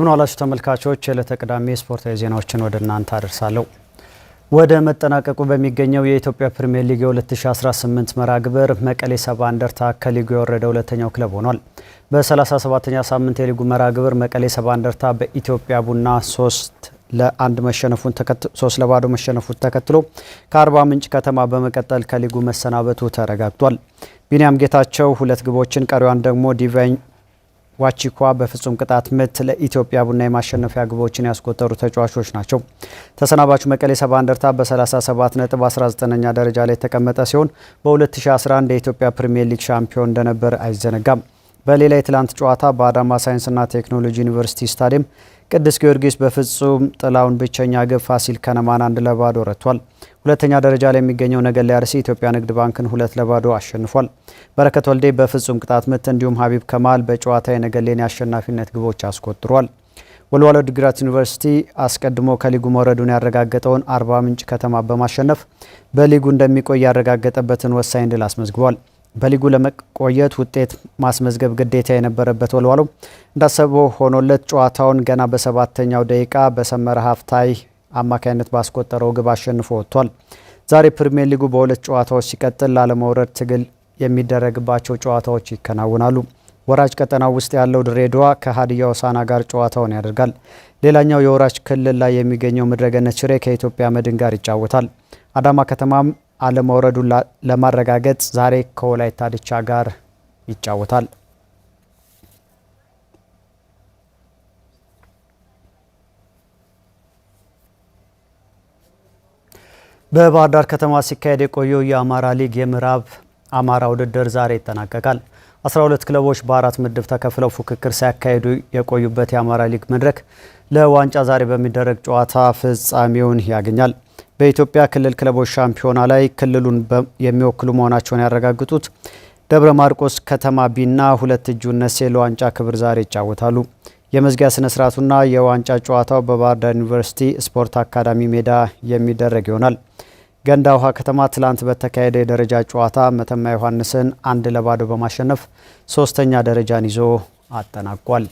ምናላችሁ ተመልካቾች የዕለተ ቅዳሜ ስፖርታዊ ዜናዎችን ወደ እናንተ አደርሳለሁ። ወደ መጠናቀቁ በሚገኘው የኢትዮጵያ ፕሪሚየር ሊግ የ2018 መርሃ ግብር መቀሌ ሰባ እንደርታ ከሊጉ የወረደ ሁለተኛው ክለብ ሆኗል። በ37ኛ ሳምንት የሊጉ መርሃ ግብር መቀሌ ሰባ እንደርታ በኢትዮጵያ ቡና 3-1 መሸነፉን ተከትሎ ከአርባ ምንጭ ከተማ በመቀጠል ከሊጉ መሰናበቱ ተረጋግጧል። ቢኒያም ጌታቸው ሁለት ግቦችን ቀሪዋን ደግሞ ዲቫይን ዋቺኳ በፍጹም ቅጣት ምት ለኢትዮጵያ ቡና የማሸነፊያ ግቦችን ያስቆጠሩ ተጫዋቾች ናቸው። ተሰናባቹ መቀሌ ሰባ እንደርታ በ37 ነጥብ 19ኛ ደረጃ ላይ የተቀመጠ ሲሆን በ2011 የኢትዮጵያ ፕሪሚየር ሊግ ሻምፒዮን እንደነበር አይዘነጋም። በሌላ የትላንት ጨዋታ በአዳማ ሳይንስና ቴክኖሎጂ ዩኒቨርሲቲ ስታዲየም ቅዱስ ጊዮርጊስ በፍጹም ጥላውን ብቸኛ ግብ ፋሲል ከነማን 1-0 ረቷል። ሁለተኛ ደረጃ ላይ የሚገኘው ነገሌ አርሲ ኢትዮጵያ ንግድ ባንክን 2-0 አሸንፏል። በረከት ወልዴ በፍጹም ቅጣት ምት እንዲሁም ሀቢብ ከማል በጨዋታ የነገሌን የአሸናፊነት ግቦች አስቆጥሯል። ወልዋሎ ዓዲግራት ዩኒቨርሲቲ አስቀድሞ ከሊጉ መውረዱን ያረጋገጠውን አርባ ምንጭ ከተማ በማሸነፍ በሊጉ እንደሚቆይ ያረጋገጠበትን ወሳኝ ድል አስመዝግቧል። በሊጉ ለመቆየት ውጤት ማስመዝገብ ግዴታ የነበረበት ወልዋሎ እንዳሰበው ሆኖለት ጨዋታውን ገና በሰባተኛው ደቂቃ በሰመረ ሀፍታይ አማካይነት ባስቆጠረው ግብ አሸንፎ ወጥቷል። ዛሬ ፕሪሚየር ሊጉ በሁለት ጨዋታዎች ሲቀጥል ላለመውረድ ትግል የሚደረግባቸው ጨዋታዎች ይከናወናሉ። ወራጅ ቀጠናው ውስጥ ያለው ድሬዳዋ ከሀዲያ ሆሳዕና ጋር ጨዋታውን ያደርጋል። ሌላኛው የወራጅ ክልል ላይ የሚገኘው ምድረገነት ሽሬ ከኢትዮጵያ መድን ጋር ይጫወታል። አዳማ ከተማም አለመውረዱን ለማረጋገጥ ዛሬ ከወላይታ ድቻ ጋር ይጫወታል። በባህር ዳር ከተማ ሲካሄድ የቆየው የአማራ ሊግ የምዕራብ አማራ ውድድር ዛሬ ይጠናቀቃል። 12 ክለቦች በአራት ምድብ ተከፍለው ፉክክር ሲያካሂዱ የቆዩበት የአማራ ሊግ መድረክ ለዋንጫ ዛሬ በሚደረግ ጨዋታ ፍጻሜውን ያገኛል። በኢትዮጵያ ክልል ክለቦች ሻምፒዮና ላይ ክልሉን የሚወክሉ መሆናቸውን ያረጋግጡት ደብረ ማርቆስ ከተማ ቢና ሁለት እጁ እነሴ ለዋንጫ ክብር ዛሬ ይጫወታሉ። የመዝጊያ ስነ ስርዓቱና የዋንጫ ጨዋታው በባህር ዳር ዩኒቨርሲቲ ስፖርት አካዳሚ ሜዳ የሚደረግ ይሆናል። ገንዳ ውሃ ከተማ ትላንት በተካሄደ የደረጃ ጨዋታ መተማ ዮሐንስን 1-0 በማሸነፍ ሶስተኛ ደረጃን ይዞ አጠናቋል።